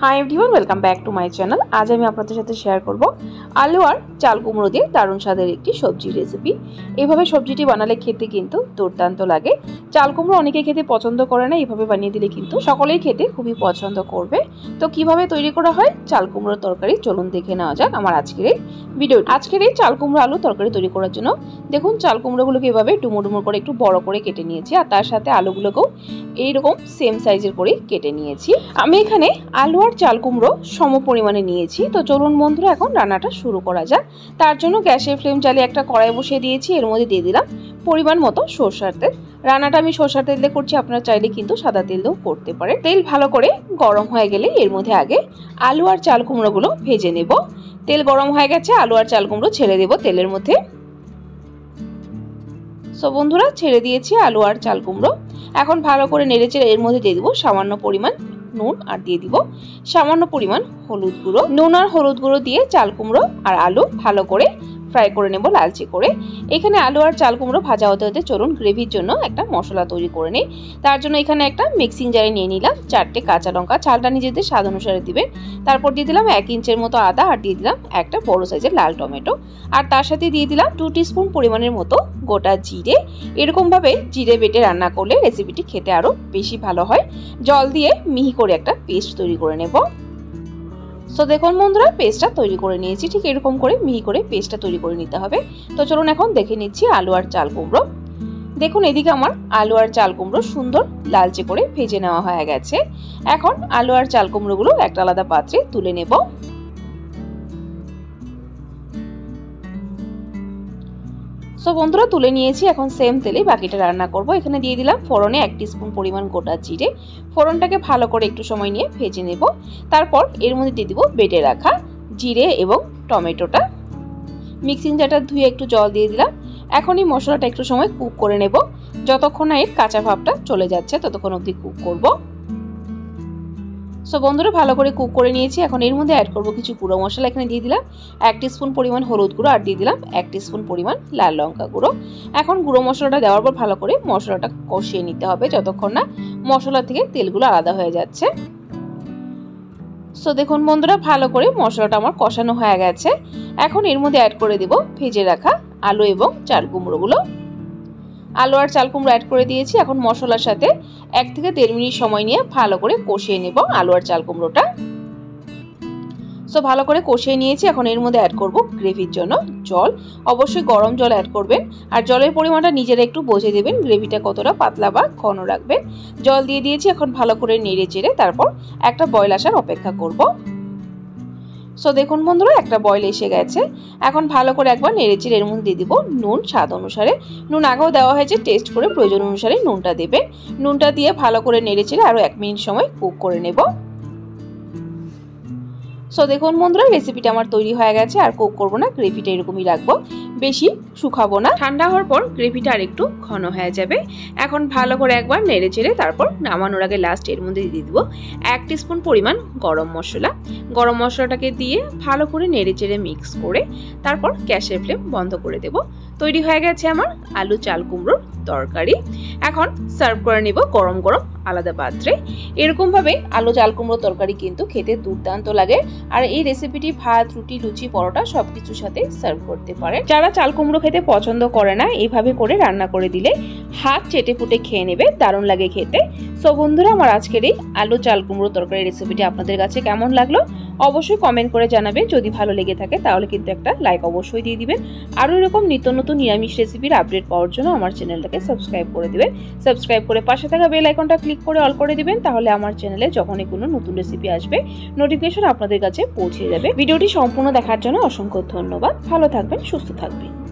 High everyone welcome back to my channel. आज আমি আপনাদের সাথে শেয়ার করব আলু আর চাল কুমড়ো দিয়ে দারুণ স্বাদের একটি সবজি রেসিপি। এইভাবে সবজিটি বানালে খেতে কিন্তু দুর্দান্ত লাগে। চাল কুমড়ো অনেকে খেতে পছন্দ করে না, এইভাবে বানিয়ে দিলে কিন্তু সকলেই খেতে খুবই পছন্দ করবে। তো কিভাবে তৈরি করা হয় চাল কুমড়োর তরকারি চলুন দেখে নেওয়া যাক আমার আজকের এই ভিডিওটি। আজকের এই চাল কুমড়ো আলু তরকারি তৈরি করার জন্য দেখুন চাল কুমড়োগুলোকে এভাবে ডুমো ডুমো করে একটু বড় করে কেটে নিয়েছি, আর তার সাথে আলুগুলোকেও এইরকম সেম সাইজের করে কেটে নিয়েছি। আমি এখানে আলু আর চাল কুমড়ো সম পরিমাণে নিয়েছি। তো চলুন বন্ধুরা এখন রান্নাটা শুরু করা যাক। তার জন্য গ্যাসের ফ্লেম জ্বালিয়ে একটা কড়াই বসিয়ে দিয়েছি, এর মধ্যে দিয়ে দিলাম পরিমাণ মতো সরষের তেল। রান্নাটা আমি সরষের তেল দিয়ে করছি, আপনারা চাইলে কিন্তু সাদা তেল দিয়েও করতে পারেন। তেল ভালো করে গরম হয়ে গেলে এর মধ্যে আগে আলু আর চাল কুমড়োগুলো ভেজে নেব। তেল গরম হয়ে গেছে, আলু আর চাল কুমড়ো ছেড়ে দেব তেলের মধ্যে। সো বন্ধুরা ছেড়ে দিয়েছি আলু আর চাল কুমড়ো। এখন ভালো করে নেড়েচেড়ে এর মধ্যে দিয়ে দিব সামান্য পরিমাণ নুন, আর দিয়ে দিব সামান্য পরিমাণ হলুদ গুঁড়ো। নুন আর হলুদ গুঁড়ো দিয়ে চাল কুমড়ো আর আলু ভালো করে ফ্রাই করে নেব লালচে করে। এখানে আলু আর চাল কুমড়ো ভাজা হতে হতে চলুন গ্রেভির জন্য একটা মশলা তৈরি করে নিই। তার জন্য এখানে একটা মিক্সিং জারে নিয়ে নিলাম 4টে কাঁচা লঙ্কা, ঝালটা নিজেদের স্বাদ অনুসারে দিবেন। তারপর দিয়ে দিলাম 1 ইঞ্চের মতো আদা, আর দিয়ে দিলাম একটা বড় সাইজের লাল টমেটো, আর তার সাথে দিয়ে দিলাম 2 টিস্পুন পরিমাণের মতো গোটা জিরে। এরকমভাবে জিরে বেটে রান্না করলে রেসিপিটি খেতে আরও বেশি ভালো হয়। জল দিয়ে মিহি করে একটা পেস্ট তৈরি করে নেব। সো দেখুন বন্ধুরা পেস্টটা তৈরি করে নিয়েছি, ঠিক এরকম করে মিহি করে পেস্টটা তৈরি করে নিতে হবে। তো চলুন এখন দেখে নিচ্ছি আলু আর চাল কুমড়ো। দেখুন এদিকে আমার আলু আর চাল কুমড়ো সুন্দর লালচে করে ভেজে নেওয়া হয়ে গেছে। এখন আলু আর চাল কুমড়োগুলো একটা আলাদা পাত্রে তুলে নেব। সো বন্ধুরা তুলে নিয়েছি, এখন সেম তেলে বাকিটা রান্না করব। এখানে দিয়ে দিলাম ফোড়নে 1 টিস্পুন পরিমাণ গোটা জিরে। ফোড়নটাকে ভালো করে একটু সময় নিয়ে ভেজে নেব। তারপর এর মধ্যে দিয়ে দিব বেটে রাখা জিরে এবং টমেটোটা। মিক্সিং জারটা ধুয়ে একটু জল দিয়ে দিলাম। এখন এই মশলাটা একটু সময় কুক করে নেব, যতক্ষণ না এর কাঁচা ভাবটা চলে যাচ্ছে ততক্ষণ অবধি কুক করব। সো বন্ধুরা ভালো করে কুক করে নিয়েছি। এখন এর মধ্যে অ্যাড করব কিছু গুঁড়ো মশলা। এখানে দিয়ে দিলাম 1 টিস্পুন পরিমাণ হলুদ গুঁড়ো, আর দিয়ে দিলাম 1 টিস্পুন পরিমাণ লাল লঙ্কা গুঁড়ো। এখন গুঁড়ো মশলাটা দেওয়ার পর ভালো করে মশলাটা কষিয়ে নিতে হবে যতক্ষণ না মশলা থেকে তেলগুলো আলাদা হয়ে যাচ্ছে। সো দেখুন বন্ধুরা ভালো করে মশলাটা আমার কষানো হয়ে গেছে। এখন এর মধ্যে অ্যাড করে দিব ভেজে রাখা আলু এবং চাল কুমড়োগুলো। আলু আর চাল কুমড়ো অ্যাড করে দিয়েছি। এখন মশলার সাথে 1 থেকে 1.5 মিনিট সময় নিয়ে ভালো করে কষিয়ে নেব আলু আর চাল কুমড়োটা। সো ভালো করে কষিয়ে নিয়েছি। এখন এর মধ্যে অ্যাড করব গ্রেভির জন্য জল। অবশ্যই গরম জল অ্যাড করবেন, আর জলের পরিমাণটা নিজেরা একটু বুঝে দেবেন গ্রেভিটা কতটা পাতলা বা ঘন রাখবেন। জল দিয়ে দিয়েছি, এখন ভালো করে নেড়ে চেড়ে তারপর একটা বয়েল আসার অপেক্ষা করব। সো দেখুন বন্ধুরা একটা বয়েল এসে গেছে। এখন ভালো করে একবার নেড়েচেড়ে এর মধ্যে দিয়ে দিব নুন স্বাদ অনুসারে। নুন আগেও দেওয়া হয়েছে, টেস্ট করে প্রয়োজন অনুসারে নুনটা দেবেন। নুনটা দিয়ে ভালো করে নেড়েচেড়ে আরও 1 মিনিট সময় কুক করে নেব। সো দেখুন বন্ধুরা রেসিপিটা আমার তৈরি হয়ে গেছে। আর কুক করবো না, গ্রেভিটা এরকমই রাখবো, বেশি শুকাবো না। ঠান্ডা হওয়ার পর গ্রেভিটা আর একটু ঘন হয়ে যাবে। এখন ভালো করে একবার নেড়ে চেড়ে তারপর নামানোর আগে লাস্ট এর মধ্যে দিয়ে দিব 1 টিস্পুন পরিমাণ গরম মশলা। গরম মশলাটাকে দিয়ে ভালো করে নেড়ে চেড়ে মিক্স করে তারপর গ্যাসের ফ্লেম বন্ধ করে দেব। তৈরি হয়ে গেছে আমার আলু চাল কুমড়োর তরকারি। এখন সার্ভ করে নেব গরম গরম আলাদা পাত্রে। এরকমভাবে আলু চাল কুমড়ো তরকারি কিন্তু খেতে দুর্দান্ত লাগে, আর এই রেসিপিটি ভাত, রুটি, লুচি, পরোটা সবকিছুর সাথে সার্ভ করতে পারেন। যারা চাল কুমড়ো খেতে পছন্দ করে না এইভাবে করে রান্না করে দিলে হাত চেটে পুটে খেয়ে নেবে, দারুণ লাগে খেতে। সো বন্ধুরা আমার আজকের এই আলু চাল কুমড়ো তরকারি রেসিপিটি আপনাদের কাছে কেমন লাগলো অবশ্যই কমেন্ট করে জানাবেন। যদি ভালো লেগে থাকে তাহলে কিন্তু একটা লাইক অবশ্যই দিয়ে দিবেন। আরও এরকম নিত্য নতুন নিরামিষ রেসিপির আপডেট পাওয়ার জন্য আমার চ্যানেলটাকে সাবস্ক্রাইব করে দিবেন। সাবস্ক্রাইব করে পাশে থাকা বেল আইকনটা ক্লিক করে অল করে দিবেন, তাহলে আমার চ্যানেলে যখনই কোনো নতুন রেসিপি আসবে নোটিফিকেশন আপনাদের কাছে পৌঁছে যাবে। ভিডিওটি সম্পূর্ণ দেখার জন্য অসংখ্য ধন্যবাদ। ভালো থাকবেন, সুস্থ থাকবেন।